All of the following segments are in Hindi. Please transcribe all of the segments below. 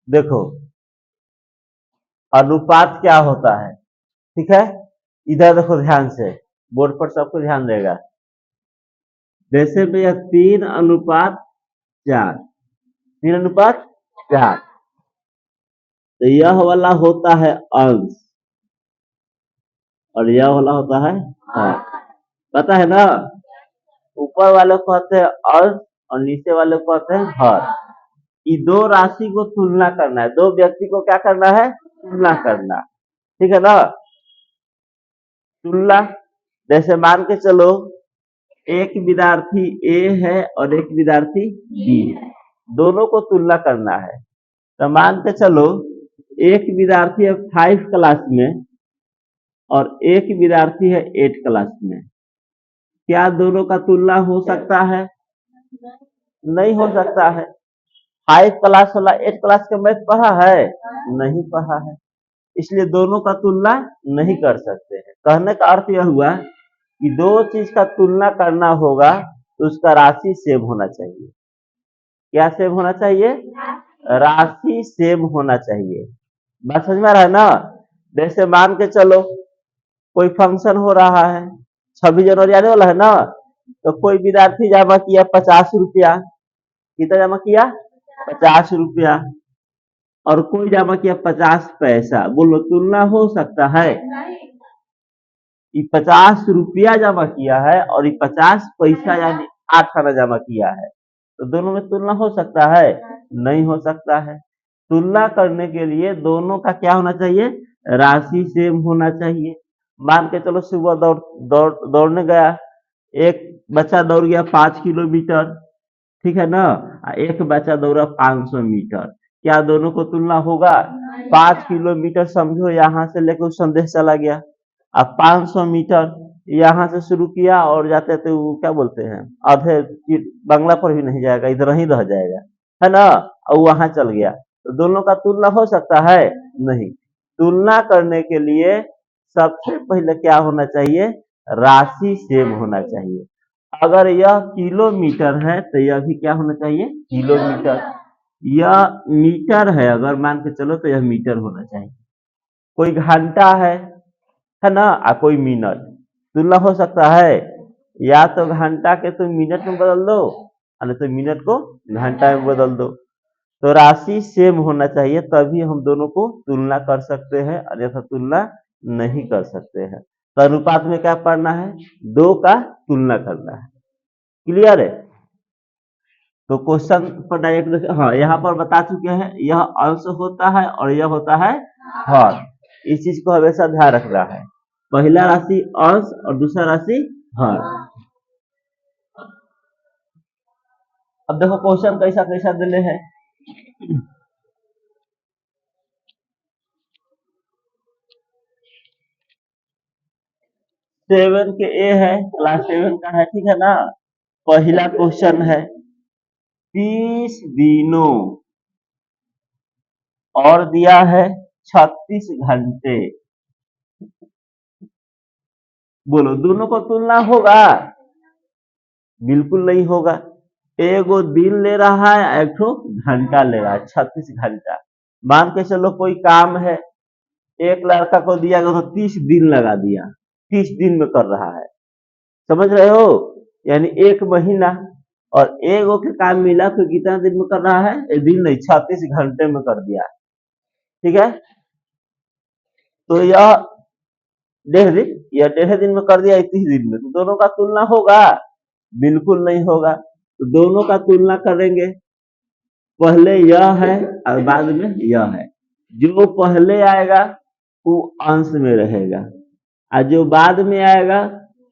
देखो अनुपात क्या होता है, ठीक है। इधर देखो ध्यान से, बोर्ड पर सबको ध्यान देगा। जैसे में यह 3:4, 3:4, तो यह वाला होता है अंश और यह वाला होता है हर। पता है ना, ऊपर वाले को कहते हैं अंश और नीचे वाले को कहते हैं हर। ये दो राशि को तुलना करना है, दो व्यक्ति को क्या करना है, तुलना करना, ठीक है ना। तुलना, जैसे मान के चलो एक विद्यार्थी ए है और एक विद्यार्थी बी है, दोनों को तुलना करना है। तो मान के चलो एक विद्यार्थी है 5 क्लास में और एक विद्यार्थी है 8 क्लास में, क्या दोनों का तुलना हो सकता है? नहीं हो सकता है। 5 क्लास वाला 8 क्लास का मैथ पढ़ा है? नहीं पढ़ा है, इसलिए दोनों का तुलना नहीं कर सकते हैं। कहने का अर्थ यह हुआ कि दो चीज का तुलना करना होगा तो उसका राशि सेम होना चाहिए। क्या सेम होना चाहिए? राशि सेम होना चाहिए। बात समझ में आ रहा है ना। जैसे मान के चलो कोई फंक्शन हो रहा है, 26 जनवरी आने वाला है ना, तो कोई विद्यार्थी जमा किया 50 रुपया। कितना जमा किया? 50 रुपया। और कोई जमा किया 50 पैसा। बोलो तुलना हो सकता है? ये 50 रुपया जमा किया है और ये 50 पैसा यानी 8 आना जमा किया है, तो दोनों में तुलना हो सकता है? नहीं हो सकता है। तुलना करने के लिए दोनों का क्या होना चाहिए? राशि सेम होना चाहिए। मान के चलो सुबह दौड़ने गया, एक बच्चा दौड़ गया 5 किलोमीटर, ठीक है ना, एक बच्चा दौड़ा 500 मीटर, क्या दोनों को तुलना होगा? 5 किलोमीटर समझो यहाँ से लेकर उस संदेश चला गया, अब 500 मीटर यहाँ से शुरू किया और जाते थे वो क्या बोलते हैं आधे बंगला पर भी नहीं जाएगा, इधर ही रह जाएगा, है ना, और वहां चल गया, तो दोनों का तुलना हो सकता है? नहीं। तुलना करने के लिए सबसे पहले क्या होना चाहिए? राशि सेम होना चाहिए। अगर यह किलोमीटर है तो यह भी क्या होना चाहिए? किलोमीटर। यह मीटर है अगर मान के चलो तो यह मीटर होना चाहिए। कोई घंटा है ना, कोई मिनट, तुलना हो सकता है? या तो घंटा के तुम मिनट में बदल दो और नहीं तो मिनट को घंटा में बदल दो। तो राशि सेम होना चाहिए तभी हम दोनों को तुलना कर सकते हैं, अन्यथा तुलना नहीं कर सकते हैं। तो अनुपात में क्या पढ़ना है? दो का तुलना करना है। क्लियर है? तो क्वेश्चन पर डायरेक्ट, हाँ यहाँ पर बता चुके हैं, यह अंश होता है और यह होता है हर। इस चीज को हमेशा ध्यान रखना है, पहला राशि अंश और दूसरा राशि हर। अब देखो क्वेश्चन कैसा कैसा दिले हैं। 7 के ए है, क्लास 7 का है, ठीक है ना। पहला क्वेश्चन है 30 दिनों और दिया है 36 घंटे, बोलो दोनों को तुलना होगा? बिल्कुल नहीं होगा। एगो दिन ले रहा है, एक ठो घंटा ले रहा है, 36 घंटा। मान के चलो कोई काम है, एक लड़का को दिया गया तो 30 दिन लगा दिया, 30 दिन में कर रहा है, समझ रहे हो, यानी 1 महीना। और एगो के काम मिला तो कितना दिन में कर रहा है? दिन नहीं, 36 घंटे में कर दिया, ठीक है। तो यह 1.5 दिन, यह 1.5 दिन में कर दिया 31 दिन में, तो दोनों का तुलना होगा? बिल्कुल नहीं होगा। तो दोनों का तुलना करेंगे, पहले यह है और बाद में यह है, जो पहले आएगा वो अंश में रहेगा और जो बाद में आएगा,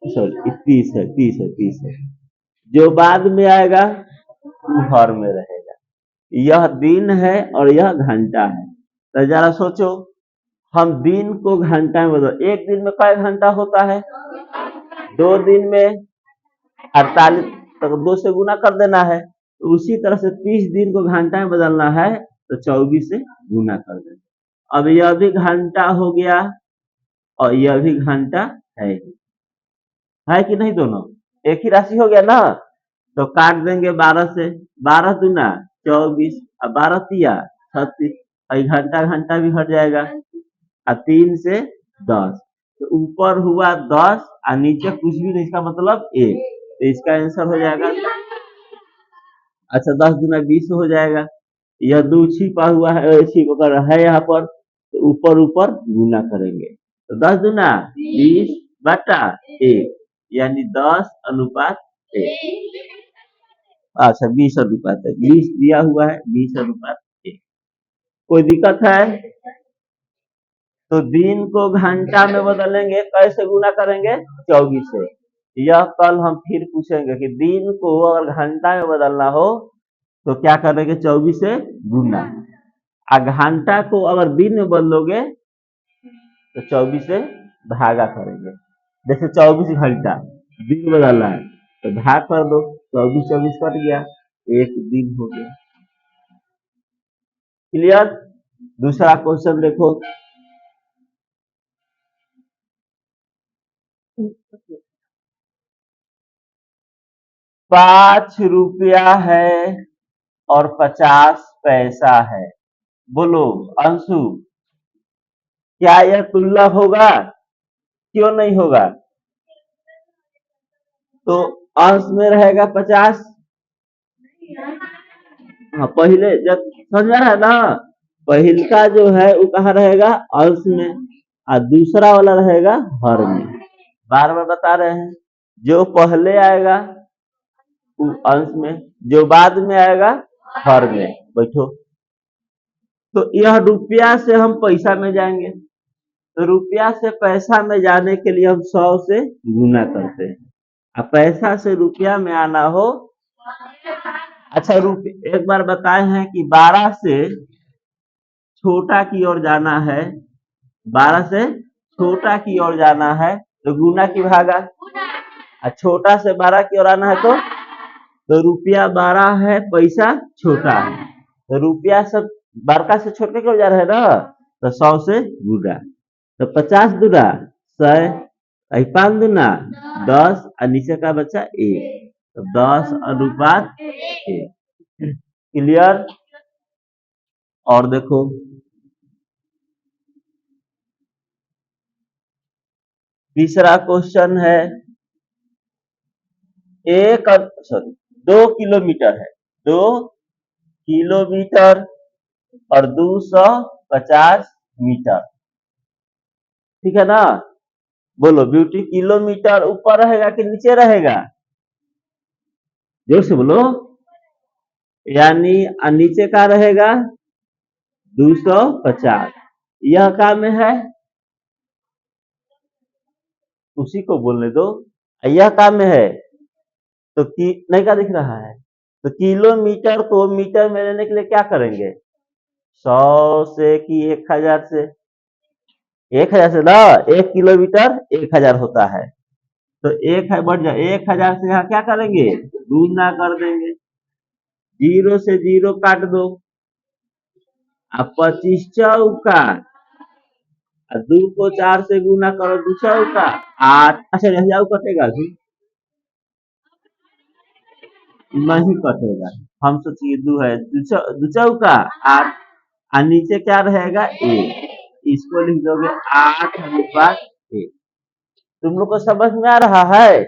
सॉरी 30 है, जो बाद में आएगा वो हर में रहेगा। यह दिन है और यह घंटा है। तो जरा सोचो, हम दिन को घंटा में बदल, एक दिन में कई घंटा होता है? 2 दिन में 48, तो 2 से गुना कर देना है। तो उसी तरह से 30 दिन को घंटा में बदलना है तो 24 से गुना कर देना। अब यह भी घंटा हो गया और यह भी घंटा है कि नहीं? दोनों एक ही राशि हो गया ना। तो काट देंगे 12 से, 12 दूना 24 और 12 तिया 36, घंटा घंटा भी हट जाएगा, और 3 से 10, तो ऊपर हुआ 10 और नीचे कुछ भी नहीं, इसका मतलब 1, तो इसका आंसर हो जाएगा। अच्छा 10 गुना 20 हो जाएगा, यह 2 छिपा हुआ है, छिपा है यहाँ पर, तो ऊपर ऊपर गुना करेंगे, तो 10 गुना 20 बटा 1, यानी 10:1। अच्छा 20:1, 20 दिया हुआ है, 20:1। कोई दिक्कत है? तो दिन को घंटा में बदलेंगे, कैसे गुना करेंगे? 24 से। यह कल हम फिर पूछेंगे कि दिन को अगर घंटा में बदलना हो तो क्या करेंगे? 24 से गुना। घंटा को अगर दिन में बदलोगे तो 24 से भागा करेंगे। जैसे 24 घंटा दिन बदलना है तो भाग कर दो, 24 24 कट गया, एक दिन हो गया। क्लियर? दूसरा क्वेश्चन देखो, 5 रुपया है और 50 पैसा है। बोलो अंशु, क्या यह तुलना होगा? क्यों नहीं होगा? तो अंश में रहेगा 50। हाँ पहले जब समझ में है ना, पहल का जो है वो कहाँ रहेगा? अंश में, और दूसरा वाला रहेगा हर में। बार बार बता रहे हैं, जो पहले आएगा वो अंश में, जो बाद में आएगा हर में। बैठो, तो यह रुपया से हम पैसा में जाएंगे, तो रुपया से पैसा में जाने के लिए हम 100 से गुना करते हैं। अब पैसा से रुपया में आना हो, अच्छा एक बार बताए हैं कि 12 से छोटा की ओर जाना है, 12 से छोटा की ओर जाना है तो गुना की भागा, और छोटा से 12 की ओर आना है तो रुपया 12 है, पैसा छोटा है, तो रुपया सब बड़का से छोटे की ओर जा रहा है ना, तो 100 से गुना, तो 50 दूना 100, 5 दूना 10, और नीचे का बच्चा 1, तो 10:1। क्लियर? और देखो तीसरा क्वेश्चन है, 2 किलोमीटर है, 2 किलोमीटर और 250 मीटर, ठीक है ना? बोलो ब्यूटी, किलोमीटर ऊपर रहेगा कि नीचे रहेगा? जोर से बोलो। यानी नीचे का रहेगा 250, यह का में है, उसी को बोलने दो। यह काम में है तो नहीं का दिख रहा है, तो किलोमीटर को मीटर में लेने के लिए क्या करेंगे? 100 से कि 1000 से? 1000 से ना, 1 किलोमीटर 1000 होता है, तो 1 है बढ़ जाए, 1000 से यहाँ क्या करेंगे? गुना कर देंगे, 0 से 0 काट दो, अब 25 चौका, 2 को 4 से गुना करो, 2 चौका 8। अच्छा यहाँ कटेगा भी नहीं कटेगा, हम सोचिए 2 है, 2 चौका 8, और नीचे क्या रहेगा? 1, इसको लिख दोगे 8:1। तुम लोग को समझ में आ रहा है?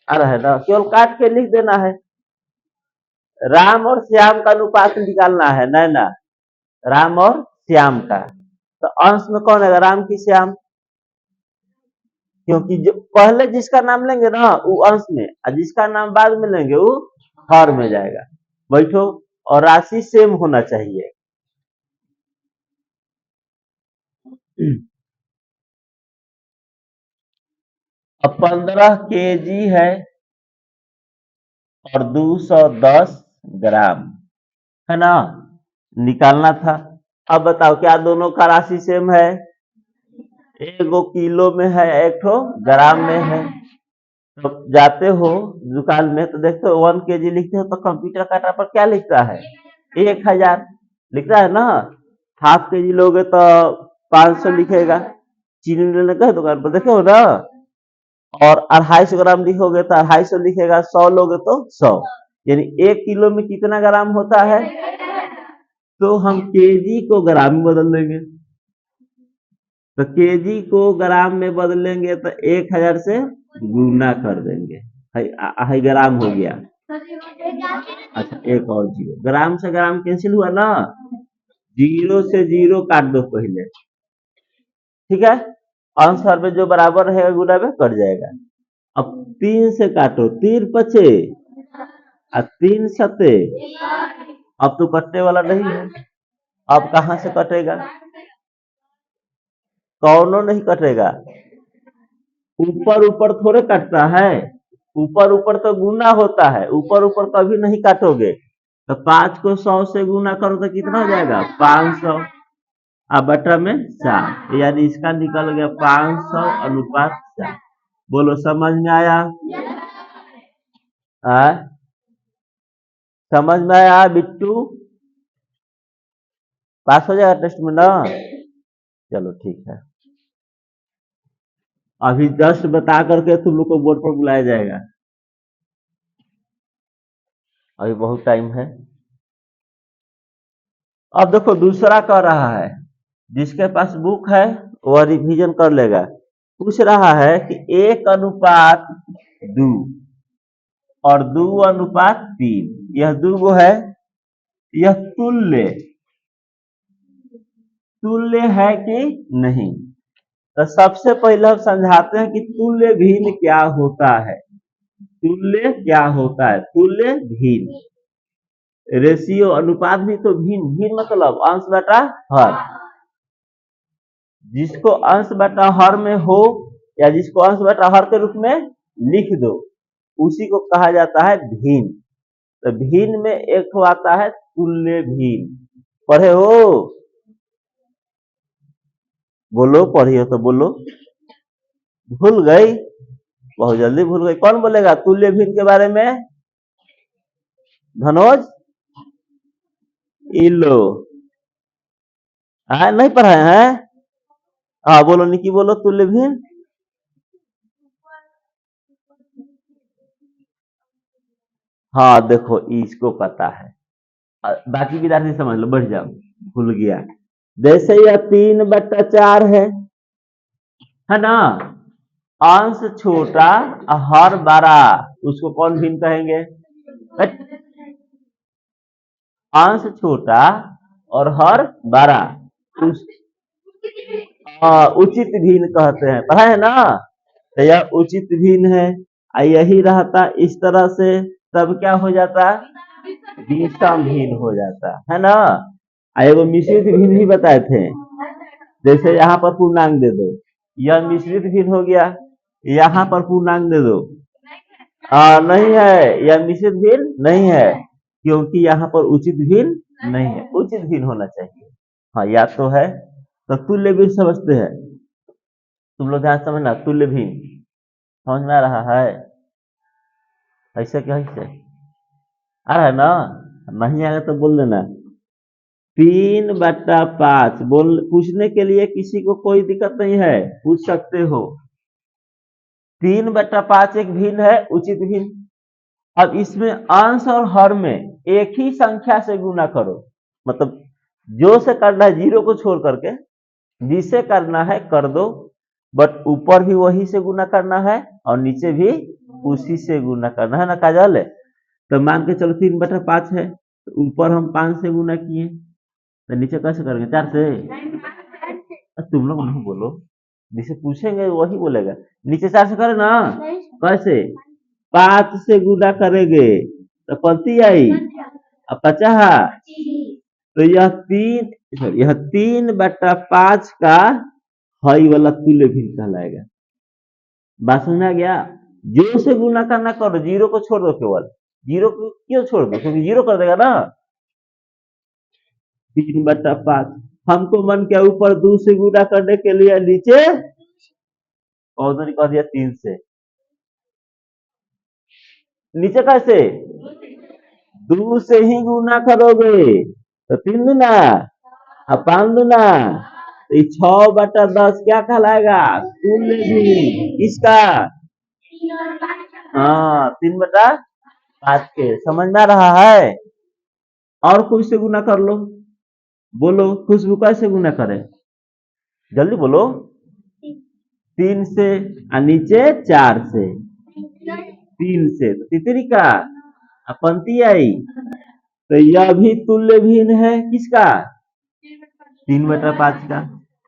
आ रहा है ना? केवल काट के लिख देना है। राम और श्याम का अनुपात निकालना है, नैना, राम और श्याम का, तो अंश में कौन है? राम की श्याम, क्योंकि जो पहले जिसका नाम लेंगे ना वो अंश में, और जिसका नाम बाद में लेंगे वो हर में जाएगा। बैठो, और राशि सेम होना चाहिए। अब 15 केजी है और 210 ग्राम है ना, निकालना था। अब बताओ क्या दोनों का राशि सेम है? एगो किलो में है, एक ठो ग्राम में है। तो जाते हो दुकान में तो देखते हो 1 केजी लिखते हो तो कंप्यूटर काटा पर क्या लिखता है? 1000 लिखता है ना। हाफ केजी लोगे तो 500 लिखेगा। चीनी लेने गए दुकान पर देखे हो ना, और 250 ग्राम लिखोगे तो 250 लिखेगा, 100 लोगे तो 100, यानी 1 किलो में कितना ग्राम होता है? तो हम केजी को ग्राम में बदल देंगे। तो केजी को ग्राम में बदलेंगे तो 1000 से गुना कर देंगे। हाई ग्राम हो गया। अच्छा, एक और जीरो, ग्राम से ग्राम कैंसिल हुआ ना, जीरो से जीरो काट दो पहले, ठीक है। अंश हर में जो बराबर रहेगा गुना में कट जाएगा। अब 3 से काटो, 3 पचे और 3 सते, अब तो कटने वाला नहीं है। अब कहां से कटेगा, कौनो नहीं कटेगा। ऊपर ऊपर थोड़े कटता है, ऊपर ऊपर तो गुना होता है, ऊपर ऊपर कभी नहीं काटोगे। तो 5 को 100 से गुना करो तो कितना हो जाएगा, 500 अब बटा में 4, यानी इसका निकल गया 500 अनुपात 4। बोलो समझ में आया? समझ में आया बिट्टू? पास हो जाएगा टेस्ट में ना? चलो ठीक है, अभी जस्ट बता करके तुम लोग को बोर्ड पर बुलाया जाएगा, अभी बहुत टाइम है। अब देखो दूसरा कह रहा है, जिसके पास बुक है वह रिवीजन कर लेगा। पूछ रहा है कि 1:2 और 2:3, यह दो है, यह तुल्य है कि नहीं। तो सबसे पहले हम समझाते हैं कि तुल्य भिन्न क्या होता है। तुल्य क्या होता है, तुल्य भिन्न, रेशियो अनुपात भी तो भिन्न, भिन्न मतलब अंश बटा हर। जिसको अंश बटा हर में हो या जिसको अंश बटा हर के रूप में लिख दो, उसी को कहा जाता है भिन्न। तो भिन्न में एक तो आता है तुल्य भिन्न। पढ़े हो? बोलो, पढ़ी हो तो बोलो। भूल गई? बहुत जल्दी भूल गई। कौन बोलेगा तुल्य भिन्न के बारे में? धनोज, इलो नहीं पढ़ाए हैं? हाँ बोलो निकी, बोलो तुल्य भिन्न। हाँ देखो इसको पता है, बाकी विद्यार्थी समझ लो, बढ़ जाओ, भूल गया। जैसे यह 3/4 है ना, अंश छोटा हर बड़ा, उसको कौन भिन्न कहेंगे? अंश छोटा और हर बड़ा, उस उचित भिन्न कहते हैं, पढ़ा है ना। तो यह उचित भिन्न है, यही रहता इस तरह से, तब क्या हो जाता, विषम भिन्न हो जाता है ना। एगो मिश्रित भिन्न भी बताए थे, जैसे यहाँ पर पूर्णांक दे दो, यह मिश्रित भिन्न हो गया। यहाँ पर पूर्णांक दे दो, नहीं है, यह मिश्रित भिन्न नहीं है, क्योंकि यहाँ पर उचित भिन्न नहीं है, उचित भिन्न होना चाहिए। हाँ या तो है, तो तुल्य भिन्न समझते हैं तुम लोग, ध्यान समझना, तुल्य भिन्न समझ में आ रहा है? ऐसे कैसे आ रहा है ना? नहीं आएगा तो बोल देना। 3/5 बोल, पूछने के लिए किसी को कोई दिक्कत नहीं है, पूछ सकते हो। 3/5 एक भिन्न है, उचित भिन्न। अब इसमें अंश और हर में एक ही संख्या से गुना करो, मतलब जो से करना है जीरो को छोड़ करके, जिसे करना है कर दो, बट ऊपर भी वही से गुना करना है और नीचे भी उसी से गुना करना है ना काजल। तो मान के चलो 3/5 है, तो ऊपर हम 5 से गुना किए, तो नीचे कैसे करेंगे, 4 से। तुम लोग नहीं बोलो, जिसे पूछेंगे वही बोलेगा। नीचे 4 से करे ना, कैसे, 5 से गुना करेंगे तो पंक्ति आई, अब 50, तो यह 3/5 का हई वाला तुल्य भिन्न कहलाएगा। बात समझ में आ गया? जो से गुना करना करो, जीरो को छोड़ दो, केवल जीरो को क्यों छोड़ दो, क्योंकि जीरो कर देगा ना। 3/5 हमको मन के ऊपर 2 से गुना करने के लिए, नीचे और कह दिया 3 से, नीचे कैसे, 2 से ही गुना करोगे तो 3 दूना और 5 दूना, 6/10 क्या कहलाएगा, तुल्य भिन्न। किसका? हाँ 3/5 के। समझ में आ रहा है? और कोई से गुना कर लो, बोलो खुशबू कैसे गुना करें, जल्दी बोलो। 3 से और नीचे 4 से, 3 से तो तितरी का पंक्ति आई, तो यह भी तुल्य भिन्न है किसका, 3/5 का।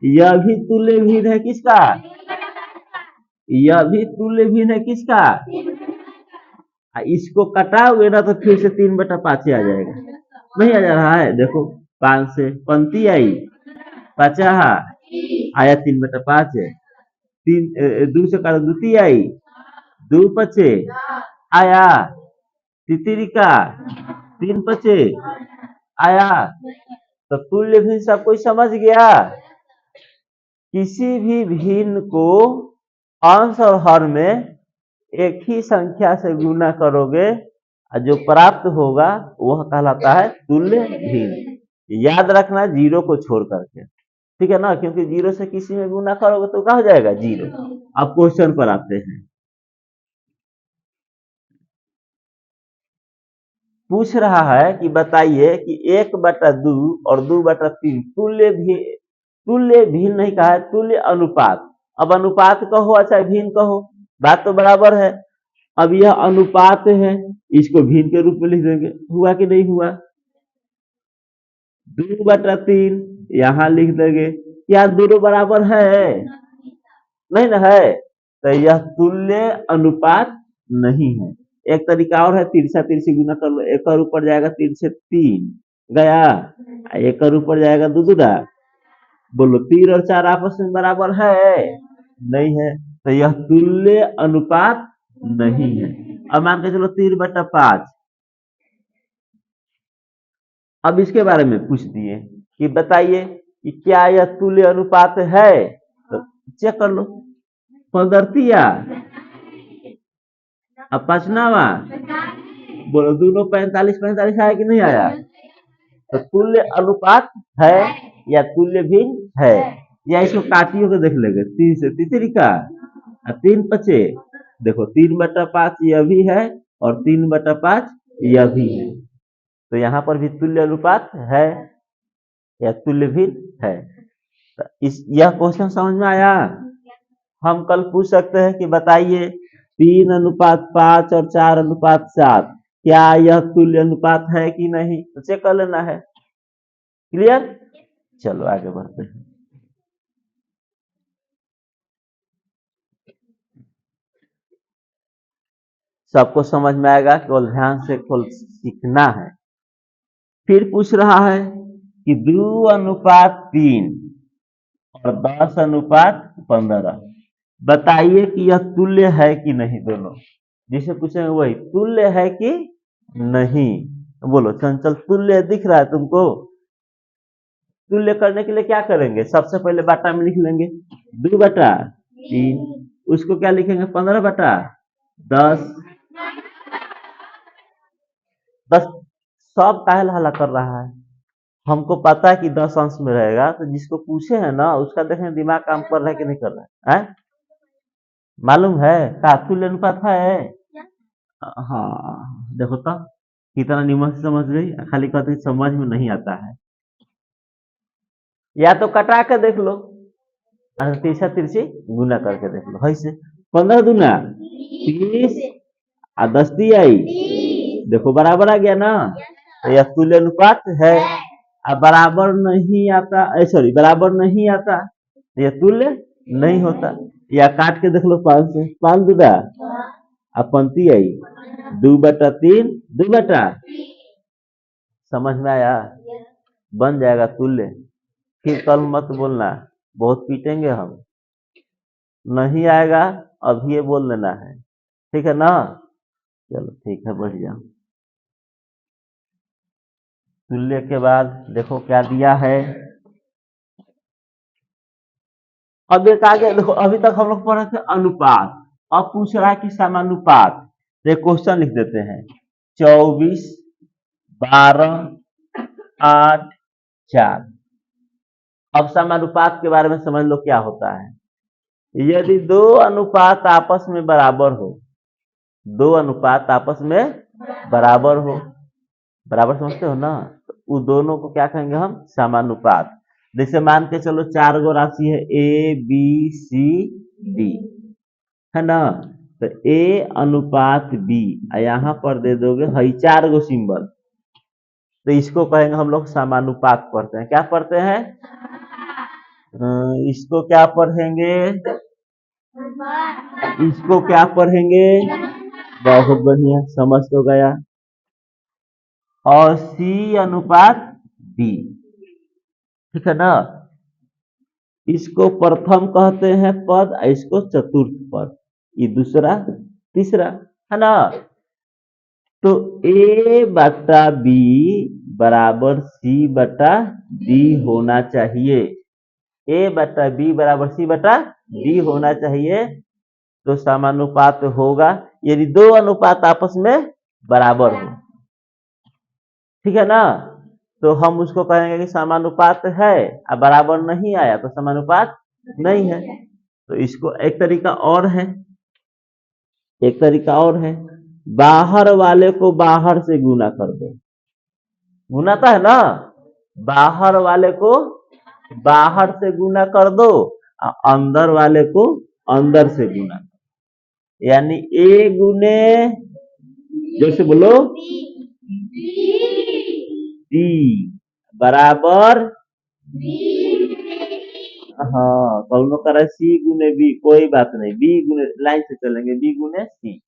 यह भी तुल्य भिन्न है किसका, यह भी तुल्य भिन्न है किसका, इसको कटाओगे ना तो फिर से 3/5 आ जाएगा, नहीं आ जा रहा है, देखो 5 से पंक्ति आई, पचाहा आया 3/5 है, 2 से काटो द्वितीय आई, 2 5 आया, तितिरिका 3 5 आया, तो तुल्य भिन्न सब कोई समझ गया। किसी भी भिन्न को अंश और हर में एक ही संख्या से गुना करोगे और जो प्राप्त होगा वह कहलाता है तुल्य भिन्न। याद रखना जीरो को छोड़ करके, ठीक है ना, क्योंकि जीरो से किसी में गुना करोगे तो क्या हो जाएगा, जीरो। अब क्वेश्चन पर आते हैं, पूछ रहा है कि बताइए कि 1/2 और 2/3 तुल्य भिन्न नहीं कहा है, तुल्य अनुपात। अब अनुपात कहो चाहे भिन्न कहो, बात तो बराबर है। अब यह अनुपात है, इसको भिन्न के रूप में लिख देंगे, हुआ कि नहीं हुआ। 2/3 यहाँ लिख देंगे, क्या दोनों बराबर है, नहीं ना है, तो यह तुल्य अनुपात नहीं है। एक तरीका और है, तिरछा तिरछी गुना कर लो, एक और ऊपर जाएगा 3 से 3 गया, एक और ऊपर जाएगा 2 2, बोलो 3 और 4 आपस में बराबर है, नहीं है, तो यह तुल्य अनुपात नहीं है। अब मान के चलो 3/5, अब इसके बारे में पूछ दिए कि बताइए कि क्या यह तुल्य अनुपात है, तो चेक कर लो। 15 अब 5नावा, बोलो दोनों 45 आया कि नहीं आया, तो तुल्य अनुपात है या तुल्य भिन्न है, या इसको काटियों को देख लेंगे, 3 से तितरी का 3 5, देखो 3/5 यह भी है और 3/5 यह भी है, तो यहाँ पर भी तुल्य अनुपात है या तुल्य भिन्न है। तो यह क्वेश्चन समझ में आया। हम कल पूछ सकते हैं कि बताइए 3/5 और 4/7 क्या यह तुल्य अनुपात है कि नहीं, तो चेक कर लेना है। क्लियर, चलो आगे बढ़ते हैं। सबको समझ में आएगा, केवल ध्यान से केवल सीखना है। फिर पूछ रहा है कि 2/3 और 10/15, बताइए कि यह तुल्य है कि नहीं, दोनों जिसे पूछेंगे वही तुल्य है कि नहीं। बोलो चंचल, तुल्य दिख रहा है तुमको, तुल्य करने के लिए क्या करेंगे, सबसे पहले बाटा में लिख लेंगे 2/3, उसको क्या लिखेंगे 15/10। बस सब काहे हल्ला कर रहा है, हमको पता है कि 10 अंश में रहेगा, तो जिसको पूछे है ना उसका देखें दिमाग काम कर रहा है कि नहीं कर रहा है, मालूम है का तुल्य अनुपात है। हाँ देखो तो कितना निमन से समझ गई, खाली कहते समझ में नहीं आता है, या तो कटा के देख लो, तिरछा तिरछी गुना करके देख लो, ऐसे 15 दूना 30 और 10 आई, देखो बराबर आ गया ना, तो यह तुल्य अनुपात है। अब बराबर नहीं आता, सॉरी बराबर नहीं आता, यह तुल्य नहीं होता। या काट के देख लो 5 से, 5 दूना अब पंक्ति आई 2/3 2, समझ में आया, बन जाएगा तुल्य। फिर कल मत बोलना, बहुत पीटेंगे हम, नहीं आएगा अभी ये बोल देना है, ठीक है ना। चलो ठीक है, बढ़ जाओ। तुल्य के बाद देखो क्या दिया है, अब एक आगे देखो, अभी तक हम लोग पढ़े थे अनुपात, अब पूछ रहा है कि समानुपात, तो क्वेश्चन लिख देते हैं 24 12 8 4। अब समानुपात के बारे में समझ लो क्या होता है। यदि दो अनुपात आपस में बराबर हो, दो अनुपात आपस में बराबर हो, बराबर समझते हो ना, तो वो दोनों को क्या कहेंगे हम? समानुपात। जैसे मान के चलो 4 गो राशि है ए बी सी डी, है ना? तो ए अनुपात बी, यहाँ पर दे दोगे हई 4 गो सिंबल, तो इसको कहेंगे हम लोग समानुपात पढ़ते हैं। क्या पढ़ते हैं? इसको क्या पढ़ेंगे? इसको क्या पढ़ेंगे? बहुत बढ़िया, समझ तो गया। और सी अनुपात डी, ठीक है ना? इसको प्रथम कहते हैं पद, इसको चतुर्थ पद, ये दूसरा तीसरा, है ना? तो ए बटा बी बराबर सी बटा डी होना चाहिए। ए बटा बी बराबर सी बटा डी होना चाहिए, तो समानुपात होगा यदि दो अनुपात आपस में बराबर हो, ठीक है ना? तो हम उसको कहेंगे कि समानुपात है, अब बराबर नहीं आया तो समानुपात नहीं है। तो इसको एक तरीका और है, एक तरीका और है, बाहर वाले को बाहर से गुना कर दो। गुनाता है ना? बाहर वाले को बाहर से गुना कर दो, अंदर वाले को अंदर से गुना, यानी ए गुने, जैसे बोलो डी बराबर, हाँ कौनो करे सी गुने बी, कोई बात नहीं, बी गुने, लाइन से चलेंगे, बी गुने सी।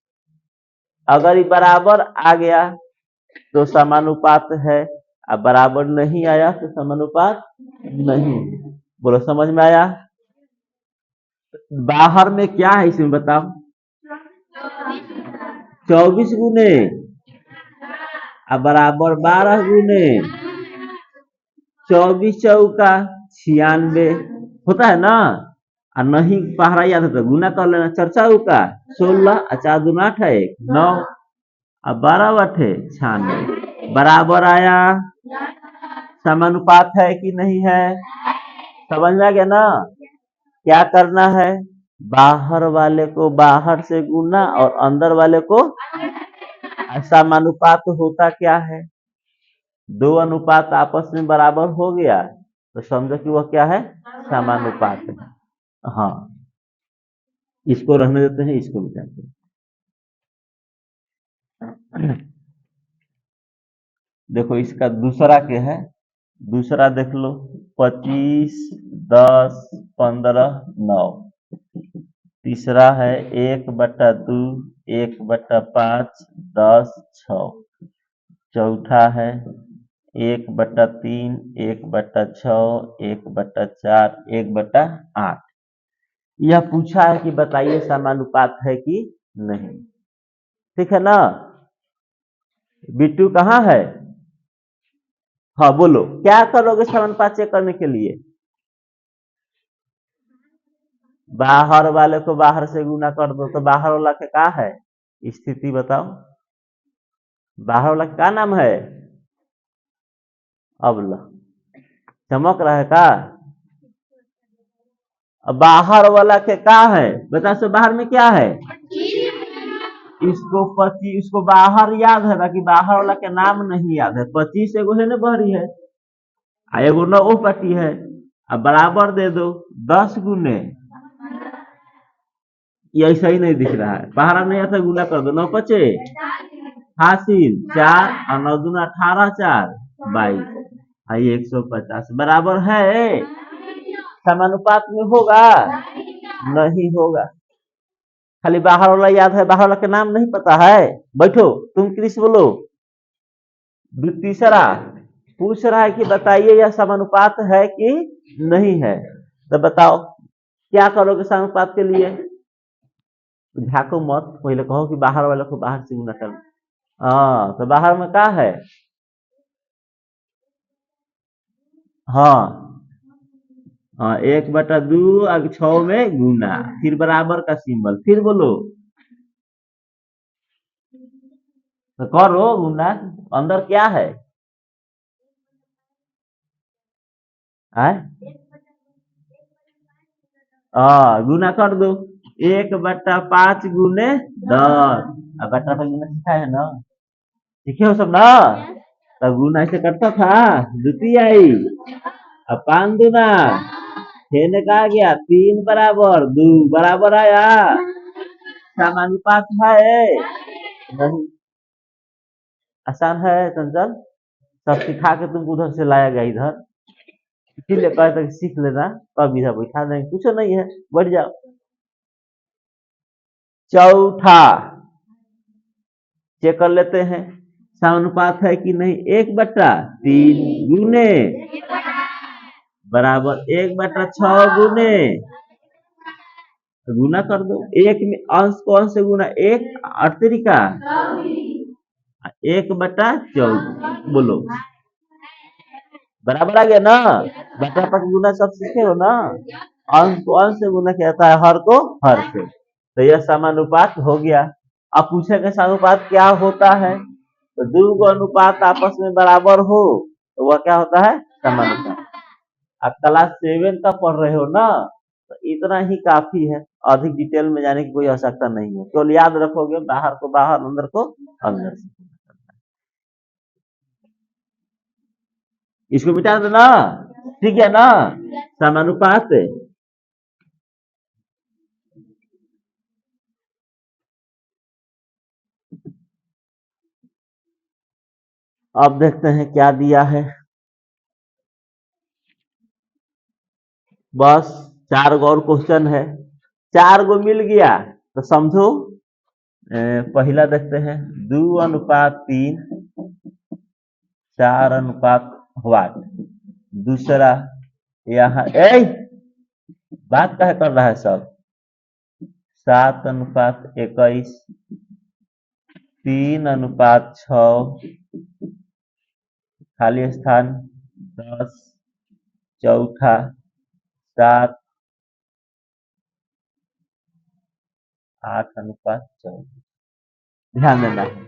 अगर ये बराबर आ गया तो समानुपात है, अब बराबर नहीं आया तो समानुपात नहीं। बोलो समझ में आया? बाहर में क्या है इसमें बताओ? 24 गुने, अब बराबर 12 गुने 24 चौका 96 होता है ना? और नहीं पहरा याद है तो गुना कर लेना, चर्चा का 16, 4 दूना 8 है 9, अब 12 बटे 96 बराबर आया। समानुपात है कि नहीं है? समझ में आ गया ना? क्या करना है? बाहर वाले को बाहर से गुना और अंदर वाले को, समानुपात होता क्या है? दो अनुपात आपस में बराबर हो गया तो समझो कि वह क्या है? समानुपात है। हाँ, इसको रहने देते हैं, इसको मिटाते हैं। देखो इसका दूसरा क्या है? दूसरा देख लो, 25 10 15 9। तीसरा है 1/2 1/5 10 6। चौथा है 1/3 1/6 1/4 1/8। यह पूछा है कि बताइए समानुपात है कि नहीं, ठीक है ना? बिट्टू कहाँ है? हाँ बोलो, क्या करोगे समानुपात चेक करने के लिए? बाहर वाले को बाहर से गुना कर दो, तो बाहर वाला के क्या है स्थिति बताओ? बाहर वाला क्या नाम है? अब चमक रहा है का? अब बाहर वाला के क्या है बता, सो बाहर में क्या है? इसको 25, इसको बाहर याद है, बाकी बाहर वाला के नाम नहीं याद है। 25 एगो है ना बहरी है, एगो न वो पट्टी है, अब बराबर दे दो 10 गुने, ये ऐसा ही नहीं दिख रहा है, बाहर नहीं आता, गुना कर दो 9 5 हासिल 4 और 9 दूना 18 4 22, आई 150 बराबर है? समानुपात में होगा? नहीं होगा। खाली बाहर वाला याद है, बाहर वाला के नाम नहीं पता है। बैठो तुम क्रिस बोलो। तीसरा पूछ रहा है कि बताइए यह समानुपात है कि नहीं है, तो बताओ क्या करोगे समानुपात के लिए? झाको मत, पहले कहो कि बाहर वाले को बाहर से गुना कर। हाँ, तो बाहर में क्या है? हाँ हाँ, 1/2 और 6 में गुना, फिर बराबर का सिंबल, फिर बोलो तो करो गुना। अंदर क्या है? गुना कर दो, 1/5 गुने 10, अब बटा गुना सीखा है ना? सीखे हो सब ना? तब गुना ऐसे करता था, द्वितीय आई, अब 5 दूना, छह ने कहा गया 3 बराबर 2 बराबर आया, समानुपात है नहीं। आसान है चंचल, सब सिखा के तुमको उधर से लाया गया इधर, इसीलिए कहते हैं सीख लेना, तब इधर बैठा देंगे, कुछ नहीं है, बढ़ जाओ। चौथा चेक कर लेते हैं, समानुपात है कि नहीं, 1/3 गुने बराबर 1/6 गुने, गुना कर दो, एक में अंश को अंश से गुना, 1 का 1/24, बोलो बराबर आ गया ना, बटा पर गुना सब सीखे हो ना, अंश को अंश से गुना किया जाता है, हर को हर से, तो यह समानुपात हो गया। अब पूछेंगे समानुपात क्या होता है, तो दो को अनुपात आपस में बराबर हो तो वह क्या होता है, समानुपात। अब क्लास 7 का पढ़ रहे हो ना, तो इतना ही काफी है, अधिक डिटेल में जाने की कोई आवश्यकता नहीं है, केवल याद रखोगे बाहर को बाहर, अंदर को अंदर से। इसको मिटा देना, ठीक है ना, समानुपात। अब देखते हैं क्या दिया है, बस 4 गो और क्वेश्चन है, 4 गो मिल गया तो समझो। पहला देखते हैं 2:3, 4:8, दूसरा यहाँ बात कहे कर रहा है सब, 7:21, 3:6, खाली स्थान 10, चौथा 7, 8:14, ध्यान देना है,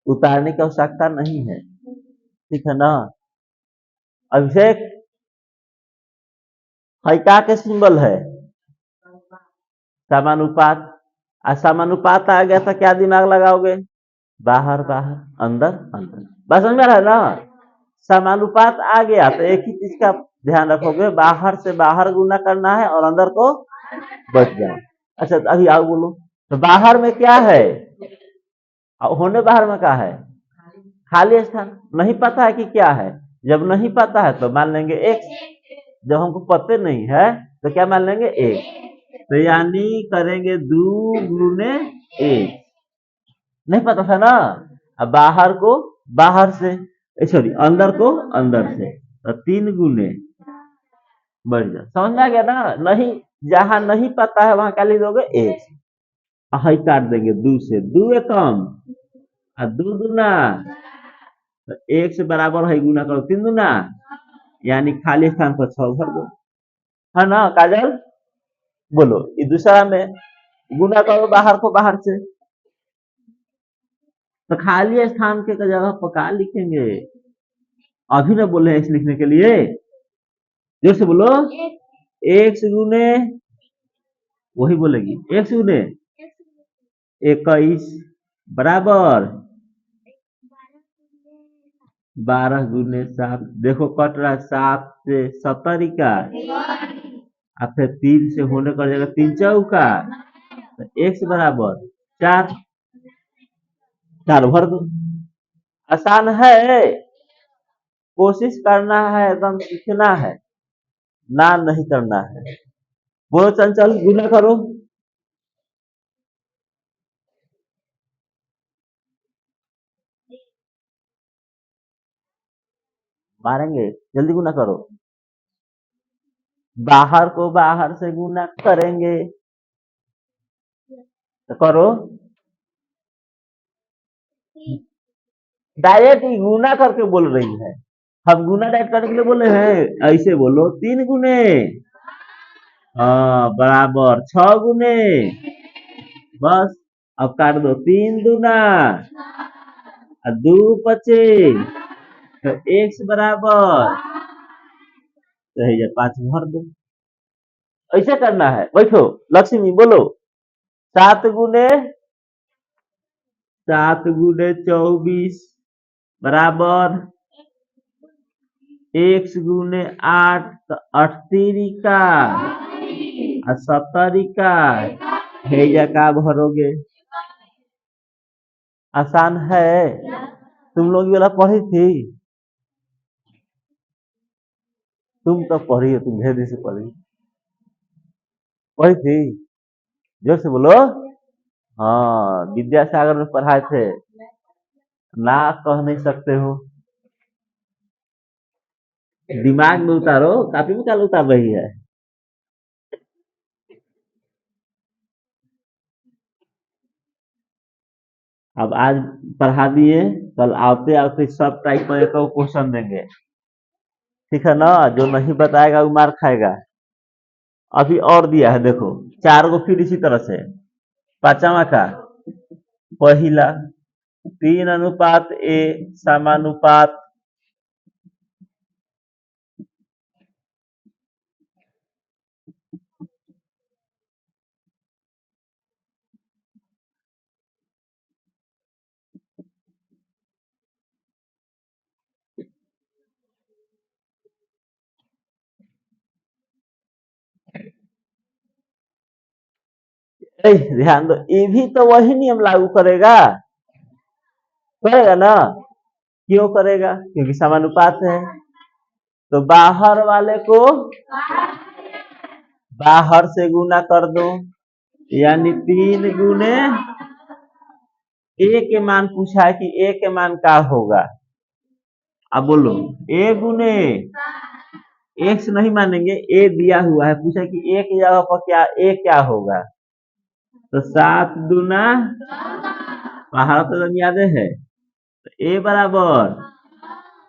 उतारने की आवश्यकता नहीं है, ठीक है ना। अभिषेक का के सिंबल है समानुपात, समानुपात आ गया था, क्या दिमाग लगाओगे, बाहर बाहर, अंदर अंदर, बस समझ में रहा है ना। समानुपात आ गया तो एक ही चीज का ध्यान रखोगे, बाहर से बाहर गुना करना है और अंदर को बच जाए। अच्छा अभी आओ बोलो, तो बाहर में क्या है, होने बाहर में क्या है, खाली स्थान, नहीं पता है कि क्या है, जब नहीं पता है तो मान लेंगे x, जब हमको पते नहीं है तो क्या मान लेंगे x, तो यानी करेंगे 2 गुने 1, नहीं पता था ना, अब बाहर को बाहर से, सॉरी अंदर को अंदर से, तो 3 गुने, बढ़ जा, समझ में आ गया ना, नहीं जहां नहीं पता है वहां क्या लिख दोगे, 1, हाई काट देंगे 2 से, 2 कम, 2 दूना, तो 1 से बराबर है, गुना करो 3 दूना, यानी खाली स्थान पर 6 भर दो, है ना काजल, बोलो ये दूसरा में गुना करो बाहर को बाहर से, तो खाली स्थान के जगह पर क्या लिखेंगे, अभी ना बोले हैं इस लिखने के लिए, जोर से बोलो, 1 गुने, वही बोलेगी 1 गुने 21 बराबर 12 गुने 7, देखो कट रहा है 7 से 70 का, अब फिर 3 से होने कर जाएगा 3 चौका, तो x बराबर 4, 4 भर दो, आसान है, कोशिश करना है, एकदम सीखना है ना, नहीं करना है। बोलो चंचल गुना करो, मारेंगे, जल्दी गुना करो, बाहर को बाहर से गुना करेंगे, तो करो, डायरेक्ट गुना करके बोल रही है, हम गुना डायरेक्ट करने के लिए बोले हैं, ऐसे बोलो 3 गुने, हाँ बराबर 6 गुने, बस अब काट दो, 3 दूना, 2 पचे, तो x बराबर, तो 5 भर दो, ऐसे करना है, बैठो लक्ष्मी बोलो, 7 गुने 24, बराबर x गुने 8 तो 38 का 70 का हेजा का भरोगे। आसान है। तुम लोग ये वाला पढ़ी थी। तुम तो पढ़ी हो, तुम ढेर दिन से पढ़ी थी। जोर से बोलो। हाँ, विद्यासागर में पढ़ाए थे। ना कह नहीं सकते हो। दिमाग में उतारो, कापी में क्या उतार रही है। अब आज पढ़ा दिए, कल आते आते सब टाइप का एक क्वेश्चन देंगे। ठीक है ना। जो नहीं बताएगा वो मार खाएगा। अभी और दिया है देखो, 4 गो फिर इसी तरह से। पांचवा का पहिला 3:1 समानुपात ध्यान दो, ये भी तो वही नियम लागू करेगा। करेगा ना। क्यों करेगा? क्योंकि समानुपात है। तो बाहर वाले को बाहर से गुना कर दो, यानी 3 गुने ए के मान पूछा है कि ए के मान क्या होगा। अब बोलो ए गुने एक्स नहीं मानेंगे, ए दिया हुआ है, पूछा कि ए की जगह पर क्या ए क्या होगा। तो 7 दूना बाहर तो याद है। तो ए बराबर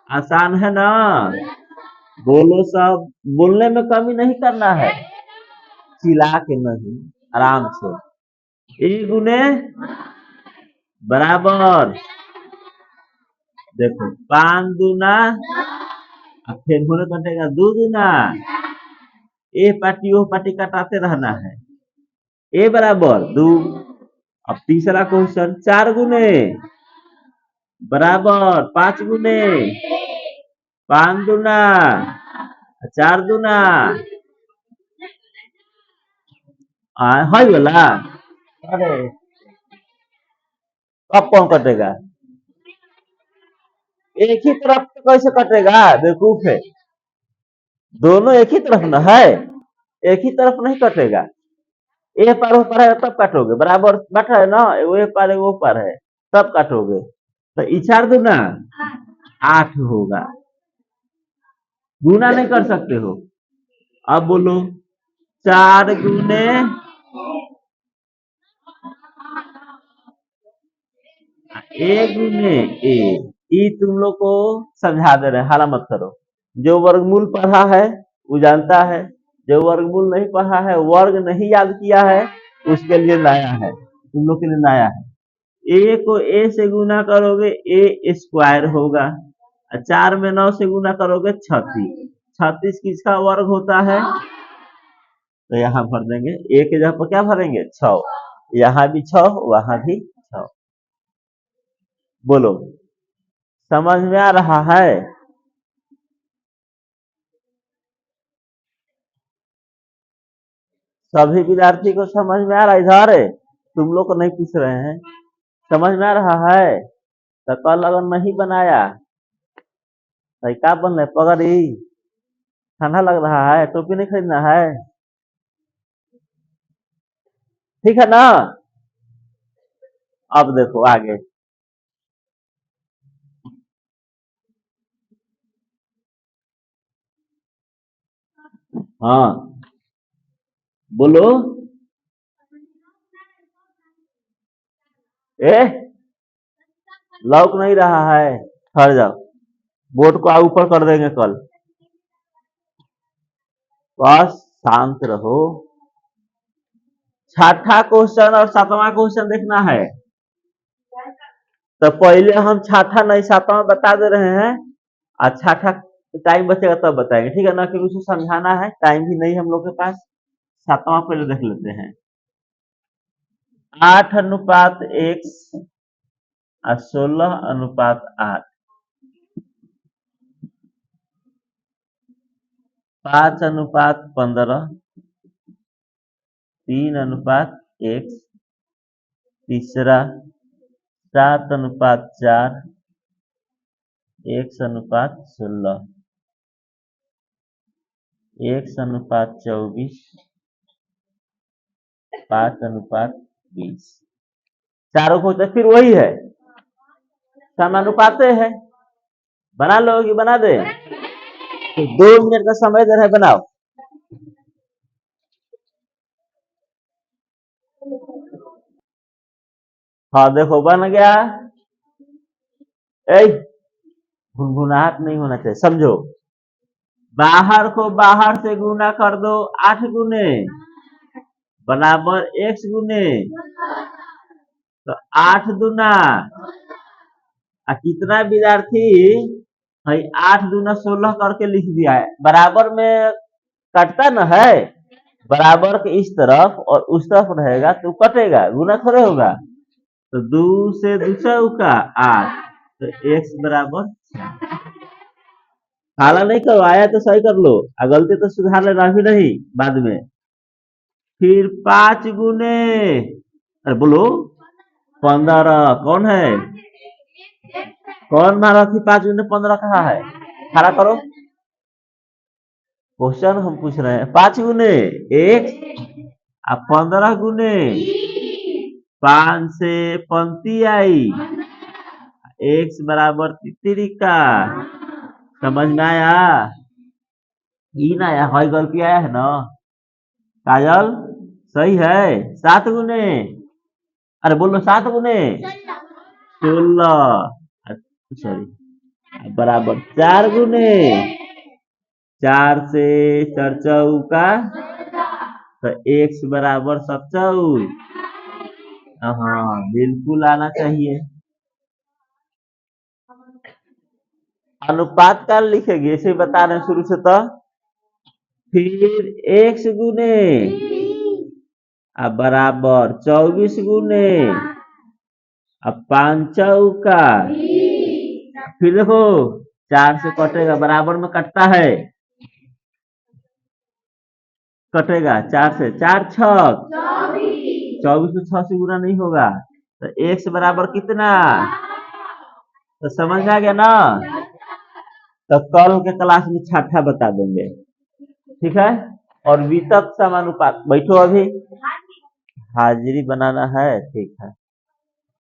आसान है ना। बोलो सब, बोलने में कमी नहीं करना है, चिल्ला के नहीं, आराम से। ए गुने बराबर देखो 5 दूना फिर होने कटेगा 2 दूना, ए पार्टी वो पार्टी कटाते रहना है। ए बराबर 2। अब तीसरा क्वेश्चन 4 गुने बराबर 5 गुने 5 दूना 4 दूना है वाला। अरे अब कौन कटेगा? एक ही तरफ तो कैसे कटेगा, बेवकूफ है। दोनों एक ही तरफ ना है, एक ही तरफ नहीं कटेगा। ए पार वो पार है तब काटोगे, बराबर बैठा है ना, वो ए पार है वो पार है तब काटोगे। तो ई 4 दूना 8 होगा। गुना नहीं कर सकते हो। अब बोलो 4 गुने ए गुने ए। ई तुम लोग को समझा दे रहे हैं, हाला मत करो। जो वर्गमूल पढ़ा है वो जानता है, जो वर्गमूल नहीं पढ़ा है, वर्ग नहीं याद किया है, उसके लिए नया है, तुम लोग के लिए नया है। ए को ए से गुना करोगे ए स्क्वायर होगा, 4 में 9 से गुना करोगे 36। 36 किसका वर्ग होता है? तो यहाँ भर देंगे, ए के जगह पर क्या भरेंगे 6, यहाँ भी 6 वहां भी 6। बोलो समझ में आ रहा है? सभी विद्यार्थी को समझ में आ रहा है? इधर तुम लोग को नहीं पूछ रहे हैं, समझ में आ रहा है? तो कल अगर नहीं बनाया तो क्या बन रहे पगड़ी, ठंडा लग रहा है, टोपी नहीं खरीदना है, ठीक है ना। अब देखो आगे। हाँ बोलो। ए लौक नहीं रहा है, ठहर जाओ, बोर्ड को ऊपर कर देंगे कल। बस शांत रहो। छठा क्वेश्चन और 7वां क्वेश्चन देखना है। तो पहले हम छठा नहीं 7वां बता दे रहे हैं, और छठा टाइम बचेगा तब बताएंगे, ठीक है ना, क्योंकि उसे समझाना है, टाइम भी नहीं हम लोग के पास। 7वां पहले देख लेते हैं। 8:1 और 16:8। 5:15, 3:1, तीसरा 7:4, 1:16, 1:24, 5:20। चारों को तो फिर वही है, समानुपात है। बना लो कि बना दे? तो 2 मिनट का समय दे रहा है, बनाओ। हाँ देखो बन गया। ए गुनगुनाहट नहीं होना चाहिए, समझो। बाहर को बाहर से गुना कर दो 8 गुने बराबर x गुने, तो 8 दूना कितना विद्यार्थी भाई 8 दूना 16 करके लिख दिया है। बराबर में कटता न है, बराबर के इस तरफ और उस तरफ रहेगा तो कटेगा, गुना थोड़े होगा। तो 2 से 2 चौका 8, तो x बराबर 6। हाला नहीं करो, आया तो सही कर लो, गलती तो सुधार लेना भी नहीं बाद में। फिर 5 गुने, अरे बोलो 15, कौन है? कौन मारा थी? 5 गुने 15 कहाँ है? खड़ा करो, क्वेश्चन हम पूछ रहे हैं। 5 गुने 1 और 15 गुने 5 से पंक्ति आई, x बराबर तिरिका। समझ में आया? ई ना आया है, गलती आया है ना? काजल सही है। 7 गुने, अरे बोलो 7 गुने 16, सॉरी, बराबर 4 गुने 4 से 4 चौका, तो x बराबर 27। हाँ बिल्कुल आना चाहिए। अनुपात का लिखेंगे, इसे बता रहे हैं शुरू से। तो फिर x गुने बराबर 24 गुने 5 चौका, फिर देखो 4 से कटेगा, बराबर में कटता है, कटेगा 4 से, 4 छक 24 में 6 से गुना नहीं होगा, तो x बराबर कितना? तो समझ आ गया ना? तो कल के क्लास में छठा बता देंगे, ठीक है। और वितक समानुपात, बैठो अभी हाजिरी बनाना है, ठीक है।